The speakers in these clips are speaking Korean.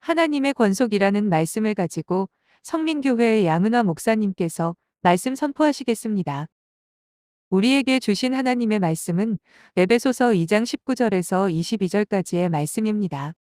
하나님의 권속이라는 말씀을 가지고 성민교회의 양은화 목사님께서 말씀 선포하시겠습니다. 우리에게 주신 하나님의 말씀은 에베소서 2장 19절에서 22절까지의 말씀입니다.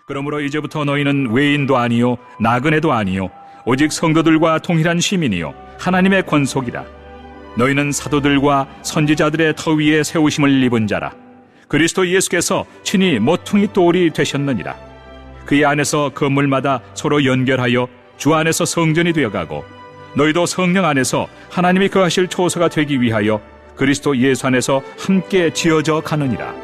그러므로 이제부터 너희는 외인도 아니요 나그네도 아니요 오직 성도들과 동일한 시민이요 하나님의 권속이라. 너희는 사도들과 선지자들의 터 위에 세우심을 입은 자라. 그리스도 예수께서 친히 모퉁이 돌이 되셨느니라. 그의 안에서 건물마다 서로 연결하여 주 안에서 성전이 되어가고 너희도 성령 안에서 하나님이 거하실 초소가 되기 위하여 그리스도 예수 안에서 함께 지어져 가느니라.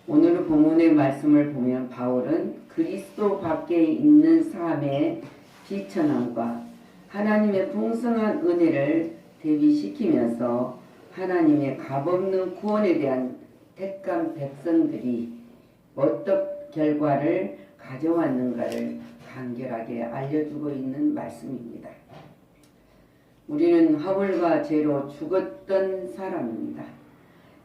오늘 본문의 말씀을 보면 바울은 그리스도 밖에 있는 삶의 비천함과 하나님의 풍성한 은혜를 대비시키면서 하나님의 값없는 구원에 대한 택한 백성들이 어떤 결과를 가져왔는가를 간결하게 알려주고 있는 말씀입니다. 우리는 허물과 죄로 죽었던 사람입니다.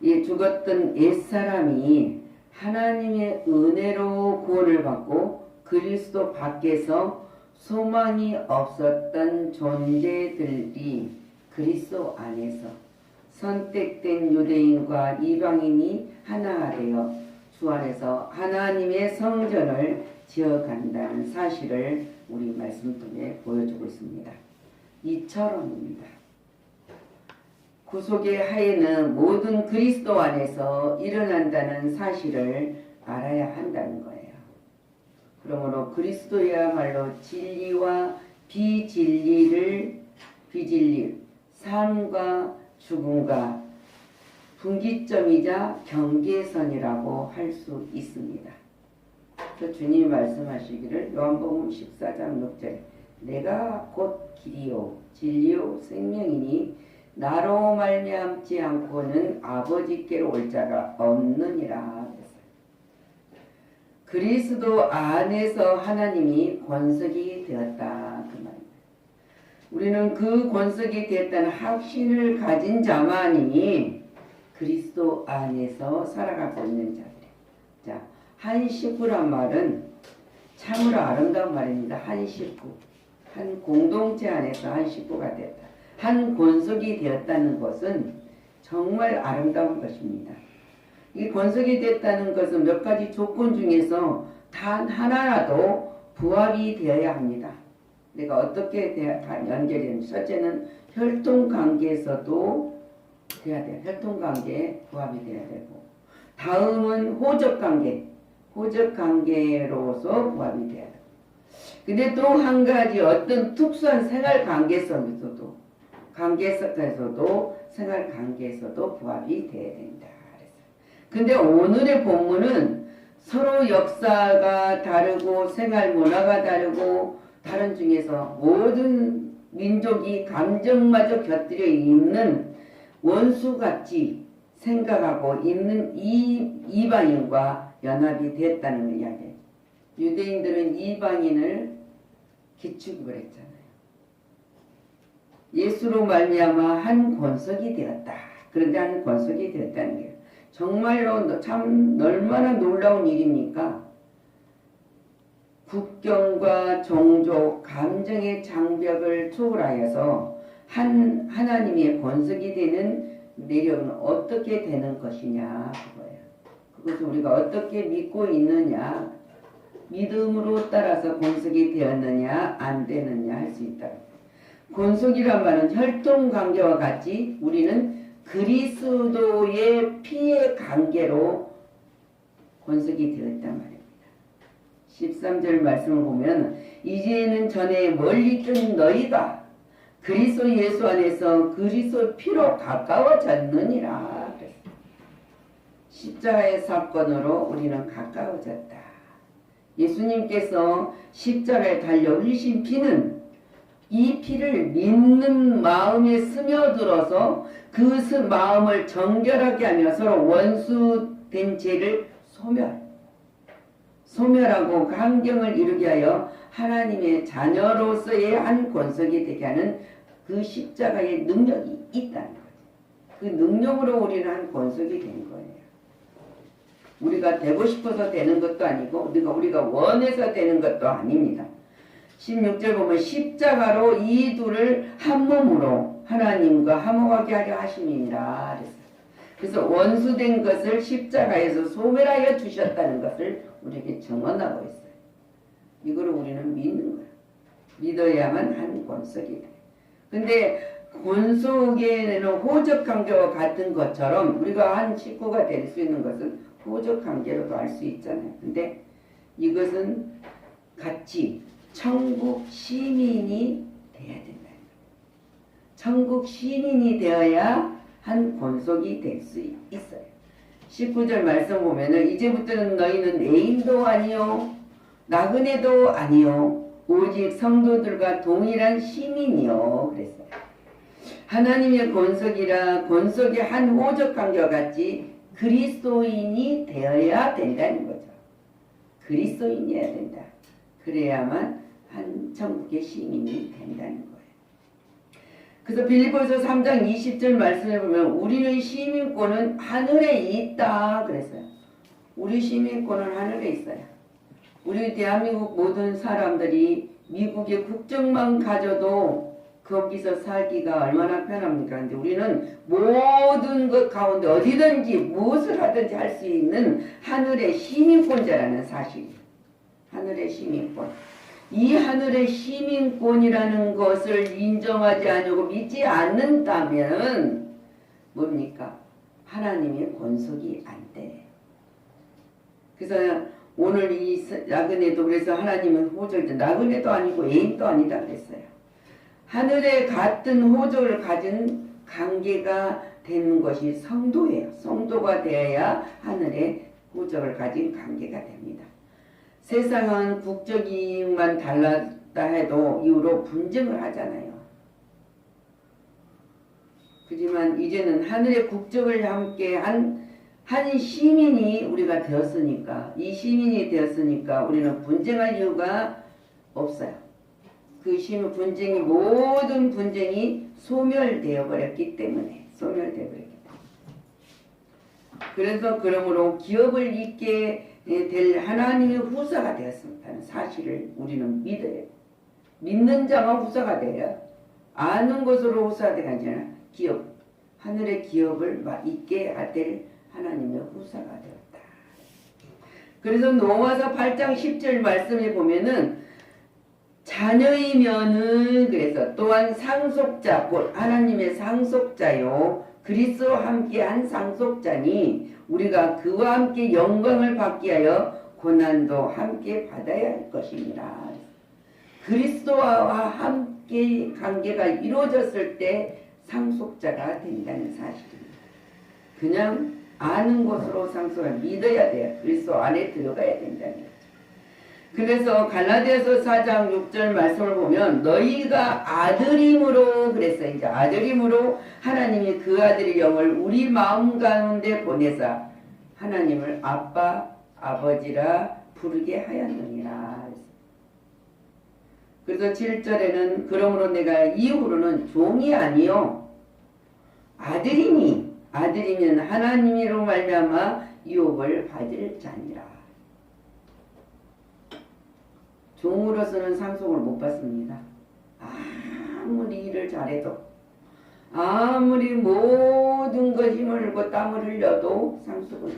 이 죽었던 옛사람이 하나님의 은혜로 구원을 받고 그리스도 밖에서 소망이 없었던 존재들이 그리스도 안에서 선택된 유대인과 이방인이 하나 되어 주 안에서 하나님의 성전을 지어간다는 사실을 우리 말씀 통해 보여주고 있습니다. 이처럼입니다. 구속의 하에는 모든 그리스도 안에서 일어난다는 사실을 알아야 한다는 거예요. 그러므로 그리스도야말로 진리와 비진리, 삶과 죽음과 분기점이자 경계선이라고 할 수 있습니다. 그 주님이 말씀하시기를 요한복음 14장 6절에 내가 곧 길이요 진리요 생명이니 나로 말미암지 않고는 아버지께로 올 자가 없느니라. 그리스도 안에서 하나님이 권속이 되었다 그 말입니다. 우리는 그 권속이 되었다는 확신을 가진 자만이 그리스도 안에서 살아가고 있는 자들. 자, 한 식구란 말은 참으로 아름다운 말입니다. 한 식구, 한 공동체 안에서 한 식구가 되었다. 한 권속이 되었다는 것은 정말 아름다운 것입니다. 이 권속이 됐다는 것은 몇 가지 조건 중에서 단 하나라도 부합이 되어야 합니다. 내가 어떻게 연결이 되는지. 첫째는 혈통관계에서도 돼야 돼요. 혈통관계에 부합이 돼야 되고, 다음은 호적관계, 호적관계로서 부합이 돼야 되고, 근데 또 한 가지 어떤 특수한 생활관계성에서도, 생활관계에서도 부합이 돼야 된다. 근데 오늘의 본문은 서로 역사가 다르고 생활 문화가 다르고 다른 중에서 모든 민족이 감정마저 곁들여 있는 원수같이 생각하고 있는 이 이방인과 연합이 됐다는 이야기예요. 유대인들은 이방인을 기축을 했잖아요. 예수로 말미암아 한 권속이 되었다. 그런데 한 권속이 되었다는 거예요. 정말로 참 얼마나 놀라운 일입니까? 국경과 종족, 감정의 장벽을 초월하여서 하나님의 권속이 되는 내력은 어떻게 되는 것이냐 그거예요. 그것을 우리가 어떻게 믿고 있느냐, 믿음으로 따라서 권속이 되었느냐 안 되느냐 할 수 있다. 권속이란 말은 혈통관계와 같이 우리는 그리스도의 피의 관계로 권속이 되었단 말입니다. 13절 말씀을 보면 이제는 전에 멀리 있던 너희가 그리스도 예수 안에서 그리스도 피로 가까워졌느니라. 십자가의 사건으로 우리는 가까워졌다. 예수님께서 십자가에 달려 흘리신 피는 이 피를 믿는 마음에 스며들어서 그 마음을 정결하게 하며 서로 원수된 죄를 소멸하고 강경을 이루게 하여 하나님의 자녀로서의 한 권속이 되게 하는 그 십자가의 능력이 있다는 거죠. 그 능력으로 우리는 한 권속이 된 거예요. 우리가 되고 싶어서 되는 것도 아니고 우리가 원해서 되는 것도 아닙니다. 16절 보면 십자가로 이 둘을 한 몸으로 하나님과 화목하게 하려 하심이니라 그랬어요. 그래서 원수된 것을 십자가에서 소멸하여 주셨다는 것을 우리에게 증언하고 있어요. 이거를 우리는 믿는 거예요. 믿어야만 한 권속이 돼. 근데 권속에는 호적 관계와 같은 것처럼 우리가 한 식구가 될 수 있는 것은 호적 관계로도 알 수 있잖아요. 근데 이것은 같이 천국 시민이 돼야 된다. 천국 시민이 되어야 한 권속이 될 수 있어요. 19절 말씀 보면은 이제부터는 너희는 애인도 아니요 나그네도 아니요 오직 성도들과 동일한 시민이요 그랬어요. 하나님의 권속이라 권속의 한 호적 관계와 같이 그리스도인이 되어야 된다는 거죠. 그리스도인이어야 된다. 그래야만 한 천국의 시민이 된다는 거예요. 그래서 빌립보서 3장 20절 말씀을 보면 우리는 시민권은 하늘에 있다 그랬어요. 우리 시민권은 하늘에 있어요. 우리 대한민국 모든 사람들이 미국의 국적만 가져도 거기서 살기가 얼마나 편합니까? 근데 우리는 모든 것 가운데 어디든지 무엇을 하든지 할 수 있는 하늘의 시민권자라는 사실. 하늘의 시민권. 이 하늘의 시민권이라는 것을 인정하지 않고 믿지 않는다면 뭡니까? 하나님의 권속이 안 돼. 그래서 오늘 이 나그네도 그래서 하나님은 호적이 나그네도 아니고 애인도 아니다 그랬어요. 하늘에 같은 호적을 가진 관계가 되는 것이 성도예요. 성도가 되어야 하늘에 호적을 가진 관계가 됩니다. 세상은 국적이만 달랐다 해도 이후로 분쟁을 하잖아요. 하지만 이제는 하늘의 국적을 함께 한 시민이 우리가 되었으니까 이 시민이 되었으니까 우리는 분쟁할 이유가 없어요. 그 분쟁이 모든 분쟁이 소멸되어 버렸기 때문에 그래서 그러므로 기업을 잇게 될 하나님의 후사가 되었다는 사실을 우리는 믿어야 돼요. 믿는 자가 후사가 돼요. 아는 것으로 후사가 되가 아니라 기업, 하늘의 기업을 잇게 될 하나님의 후사가 되었다. 그래서 노아서 8장 10절 말씀에 보면은 자녀이면은 그래서 또한 상속자 곧 하나님의 상속자요 그리스도와 함께한 상속자니 우리가 그와 함께 영광을 받기 하여 고난도 함께 받아야 할 것입니다. 그리스도와 함께 관계가 이루어졌을 때 상속자가 된다는 사실입니다. 그냥 아는 것으로 상속을 믿어야 돼요. 그리스도 안에 들어가야 된다는 거죠. 그래서 갈라디아서 4장 6절 말씀을 보면 너희가 아들임으로 그랬어요. 이제 아들임으로 하나님이 그 아들의 영을 우리 마음 가운데 보내사 하나님을 아빠 아버지라 부르게 하였느니라. 그래서 7절에는 그러므로 내가 이후로는 종이 아니요 아들이니 아들이면 하나님으로 말미암아 유업을 받을 자니라. 종으로서는 상속을 못 받습니다. 아무리 일을 잘해도 아무리 모든 것 힘을 들고 땀을 흘려도 상속을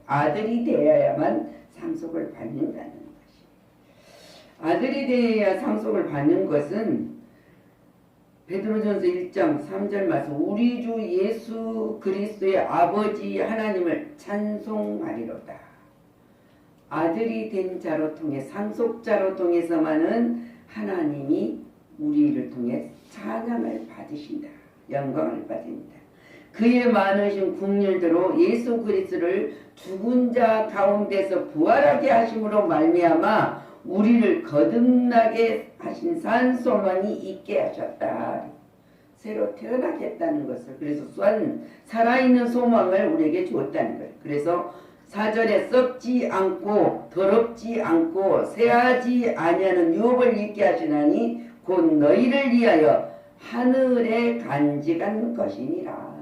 아들이 되어야만 상속을 받는다는 것이. 아들이 되어야 상속을 받는 것은 베드로전서 1장 3절 말씀 우리 주 예수 그리스도의 아버지 하나님을 찬송하리로다. 아들이 된 자로 통해 상속자로 통해서만은 하나님이 우리를 통해 찬양을 받으신다. 영광을 받습니다. 그의 많으신 국률대로 예수 그리스도를 죽은 자 가운데서 부활하게 하심으로 말미암아 우리를 거듭나게 하신 산 소망이 있게 하셨다. 새로 태어나겠다는 것을 그래서 살아있는 소망을 우리에게 주었다는 거예요. 그래서 4절에 썩지 않고 더럽지 않고 새하지 아니하는 유업을 있게 하시나니 곧 너희를 위하여 하늘에 간직한 것이니라.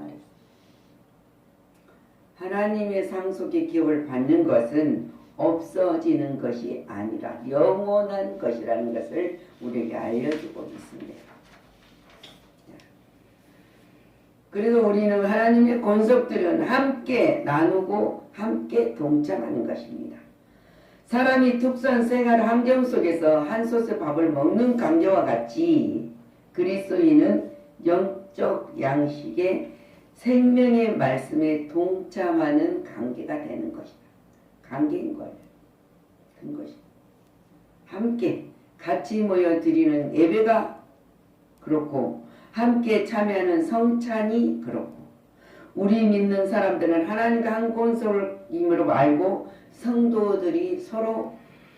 하나님의 상속의 기업을 받는 것은 없어지는 것이 아니라 영원한 것이라는 것을 우리에게 알려주고 있습니다. 그래서 우리는 하나님의 권속들은 함께 나누고 함께 동참하는 것입니다. 사람이 특수한 생활 환경 속에서 한 솥의 밥을 먹는 관계와 같이 그리스도인은 영적 양식의 생명의 말씀에 동참하는 관계가 되는 것이다. 관계인 거예요. 큰 것이다. 함께 같이 모여 드리는 예배가 그렇고 함께 참여하는 성찬이 그렇고 우리 믿는 사람들은 하나님과 한 권속임으로 알고 성도들이 서로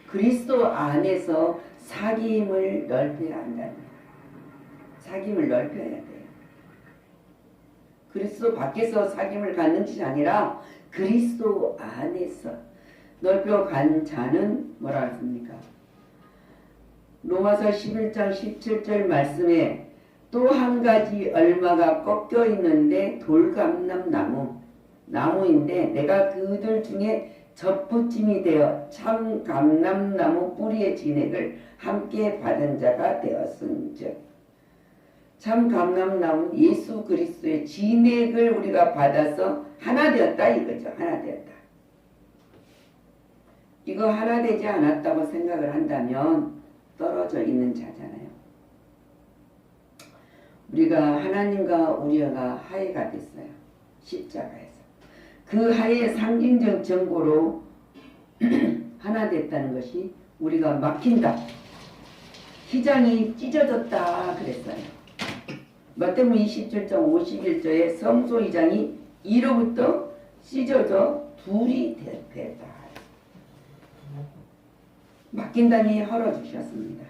그리스도 안에서 사귐을 넓혀야 한다는 거예요. 사귐을 넓혀야 돼요. 그리스도 밖에서 사귐을 갖는 것이 아니라 그리스도 안에서 넓혀간 자는 뭐라 했습니까? 로마서 11장 17절 말씀에 또 한 가지 얼마가 꺾여 있는데 돌감람 나무인데 내가 그들 중에 접붙임이 되어 참 감람나무 뿌리의 진액을 함께 받은 자가 되었은즉 참 감람나무는 예수 그리스도의 진액을 우리가 받아서 하나 되었다 이거죠. 하나 되었다. 이거 하나 되지 않았다고 생각을 한다면 떨어져 있는 자잖아요. 우리가 하나님과 우리가 화해가 됐어요. 십자가에서. 그 화해의 상징적 증거로 하나 됐다는 것이 우리가 막힌다. 휘장이 찢어졌다 그랬어요. 마태복음 27장 51절에 성소 휘장이 이로부터 찢어져 둘이 됐다. 막힌다니 헐어주셨습니다.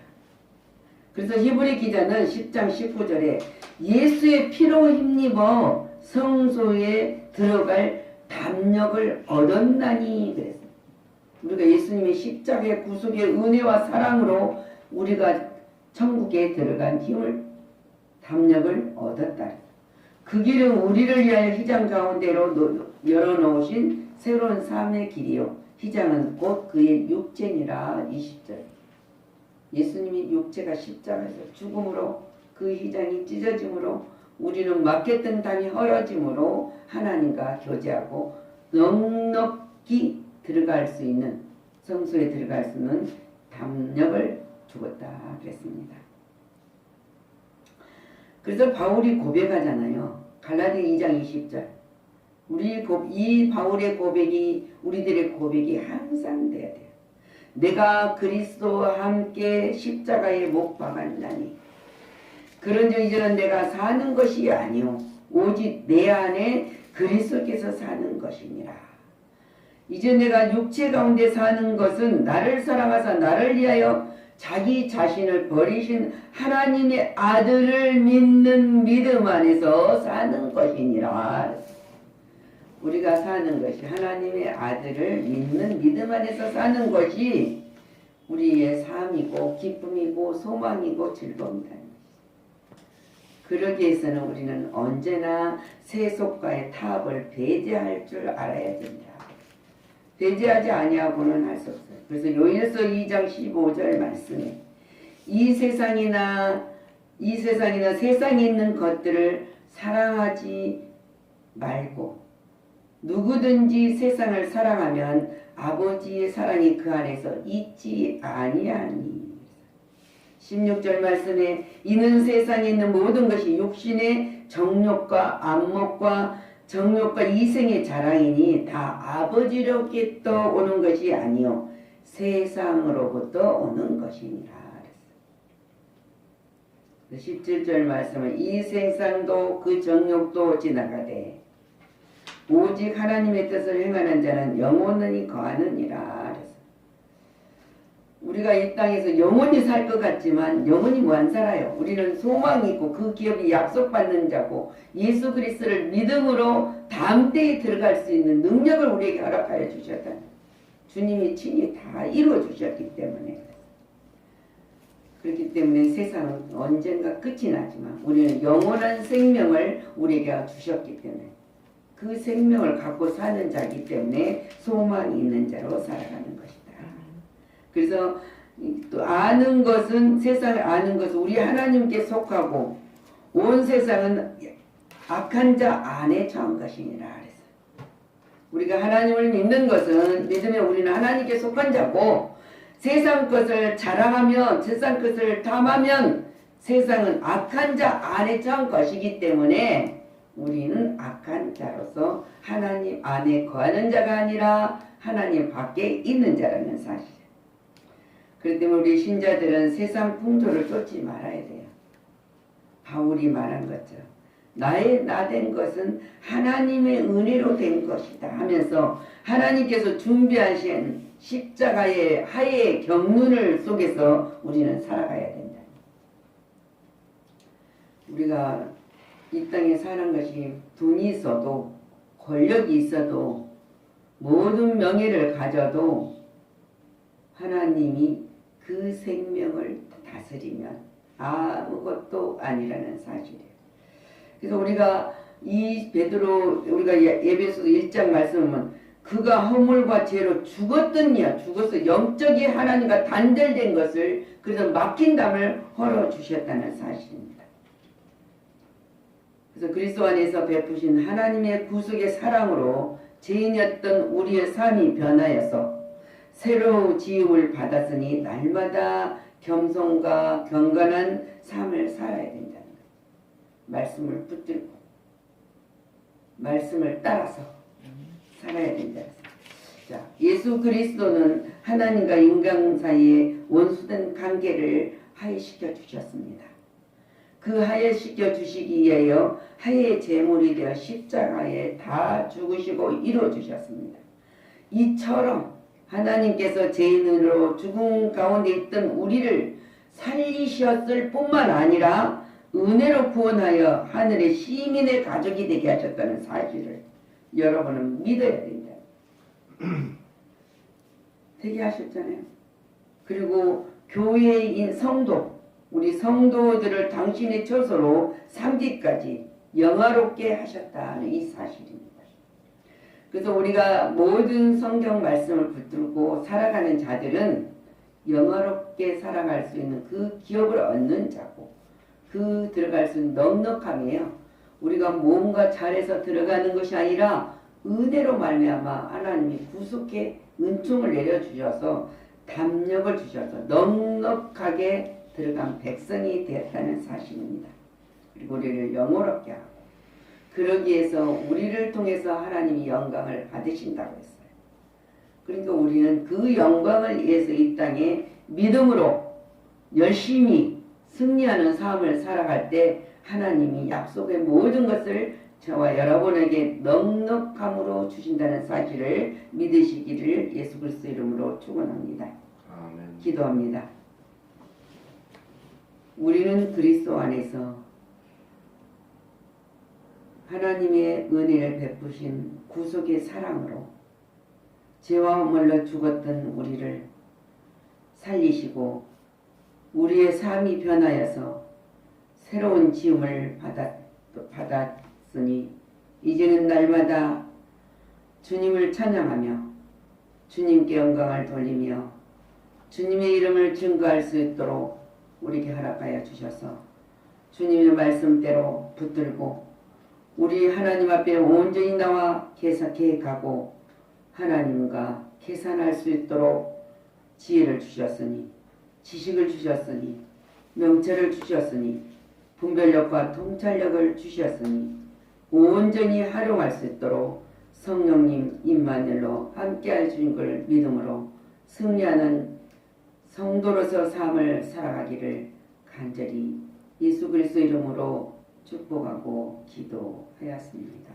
그래서 히브리 기자는 10장 19절에 예수의 피로 힘입어 성소에 들어갈 담력을 얻었나니 그랬습니다. 우리가 예수님의 십자가의 구속의 은혜와 사랑으로 우리가 천국에 들어간 힘을 담력을 얻었다. 그 길은 우리를 위하여 휘장 가운데로 열어놓으신 새로운 삶의 길이요. 휘장은 곧 그의 육체니라. 20절. 예수님이 육체가 십자가에서 죽음으로 그 휘장이 찢어짐으로 우리는 막혔던 담이 헐어짐으로 하나님과 교제하고 넉넉히 들어갈 수 있는 성소에 들어갈 수 있는 담력을 주었다 그랬습니다. 그래서 바울이 고백하잖아요. 갈라디 2장 20절. 이 바울의 고백이 우리들의 고백이 항상 돼야 돼요. 내가 그리스도와 함께 십자가에 못 박았나니 그런즉 이제는 내가 사는 것이 아니요 오직 내 안에 그리스도께서 사는 것이니라. 이제 내가 육체 가운데 사는 것은 나를 사랑하사 나를 위하여 자기 자신을 버리신 하나님의 아들을 믿는 믿음 안에서 사는 것이니라. 우리가 사는 것이 하나님의 아들을 믿는 믿음 안에서 사는 것이 우리의 삶이고 기쁨이고 소망이고 즐거움이다. 그러기 위해서는 우리는 언제나 세속과의 타협을 배제할 줄 알아야 됩니다. 배제하지 아니하고는 할 수 없어요. 그래서 요일서 2장 15절 말씀에 이 세상이나 세상에 있는 것들을 사랑하지 말고 누구든지 세상을 사랑하면 아버지의 사랑이 그 안에서 있지 아니하니. 16절 말씀에 이는 세상에 있는 모든 것이 육신의 정욕과 안목과 정욕과 이생의 자랑이니 다 아버지로부터 오는 것이 아니요 세상으로부터 오는 것이니라. 17절 말씀은 이 세상도 그 정욕도 지나가되 오직 하나님의 뜻을 행하는 자는 영원히 거하느니라. 우리가 이 땅에서 영원히 살 것 같지만 영원히 뭐 안 살아요. 우리는 소망이 있고 그 기업이 약속받는 자고 예수 그리스도를 믿음으로 다음 때에 들어갈 수 있는 능력을 우리에게 허락하여 주셨다. 주님이 친히 다 이루어 주셨기 때문에. 그렇기 때문에 세상은 언젠가 끝이 나지만 우리는 영원한 생명을 우리에게 주셨기 때문에 그 생명을 갖고 사는 자이기 때문에 소망이 있는 자로 살아가는 것이다. 그래서 또 아는 것은 세상을 아는 것은 우리 하나님께 속하고 온 세상은 악한 자 안에 처한 것이니라 그랬어요. 우리가 하나님을 믿는 것은 믿으면 우리는 하나님께 속한 자고 세상 것을 자랑하며 세상 것을 탐하면 세상은 악한 자 안에 처한 것이기 때문에 우리는 악한 자로서 하나님 안에 거하는 자가 아니라 하나님 밖에 있는 자라는 사실. 그렇기 때문에 우리 신자들은 세상 풍조를 쫓지 말아야 돼요. 바울이 말한 것처럼 나의 나 된 것은 하나님의 은혜로 된 것이다 하면서 하나님께서 준비하신 십자가의 하의 경륜을 속에서 우리는 살아가야 된다. 우리가 이 땅에 사는 것이 돈이 있어도 권력이 있어도 모든 명예를 가져도 하나님이 그 생명을 다스리면 아무것도 아니라는 사실이에요. 그래서 우리가 이 베드로 우리가 에베소서 1장 말씀을 보면 그가 허물과 죄로 죽었더니야 죽어서 영적인 하나님과 단절된 것을 그래서 막힌 담을 헐어 주셨다는 사실입니다. 그래서 그리스도 안에서 베푸신 하나님의 구속의 사랑으로 죄인이었던 우리의 삶이 변하여서 새로운 지음을 받았으니 날마다 겸손과 경건한 삶을 살아야 된다는 거예요. 말씀을 붙들고 말씀을 따라서 살아야 된다. 자, 예수 그리스도는 하나님과 인간 사이에 원수된 관계를 하해시켜 주셨습니다. 그 하해시켜 주시기 위하여 하해의 제물이 되어 십자가에 다 죽으시고 이루어 주셨습니다. 이처럼 하나님께서 죄인으로 죽음 가운데 있던 우리를 살리셨을 뿐만 아니라 은혜로 구원하여 하늘의 시민의 가족이 되게 하셨다는 사실을 여러분은 믿어야 된다. 되게 하셨잖아요. 그리고 교회인 성도, 우리 성도들을 당신의 처소로 삼기까지 영화롭게 하셨다는 이 사실입니다. 그래서 우리가 모든 성경 말씀을 붙들고 살아가는 자들은 영화롭게 살아갈 수 있는 그 기업을 얻는 자고 그 들어갈 수 있는 넉넉함이에요. 우리가 뭔가 잘해서 들어가는 것이 아니라 은혜로 말미암아 하나님이 구속해 은총을 내려주셔서 담력을 주셔서 넉넉하게 들어간 백성이 되었다는 사실입니다. 그리고 우리를 영화롭게 하고 그러기 위해서 우리를 통해서 하나님이 영광을 받으신다고 했어요. 그러니까 우리는 그 영광을 위해서 이 땅에 믿음으로 열심히 승리하는 삶을 살아갈 때 하나님이 약속의 모든 것을 저와 여러분에게 넉넉함으로 주신다는 사실을 믿으시기를 예수 그리스도 이름으로 축원합니다. 아멘. 기도합니다. 우리는 그리스도 안에서 하나님의 은혜를 베푸신 구속의 사랑으로 죄와 허물로 죽었던 우리를 살리시고 우리의 삶이 변하여서 새로운 지음을 받았으니 이제는 날마다 주님을 찬양하며 주님께 영광을 돌리며 주님의 이름을 증거할 수 있도록 우리에게 허락하여 주셔서 주님의 말씀대로 붙들고 우리 하나님 앞에 온전히 나와 계획하고 하나님과 계산할 수 있도록 지혜를 주셨으니 지식을 주셨으니 명철을 주셨으니 분별력과 통찰력을 주셨으니 온전히 활용할 수 있도록 성령님 임마누엘로 함께할 주신 걸 믿음으로 승리하는 성도로서 삶을 살아가기를 간절히 예수 그리스도 이름으로 축복하고 기도하였습니다.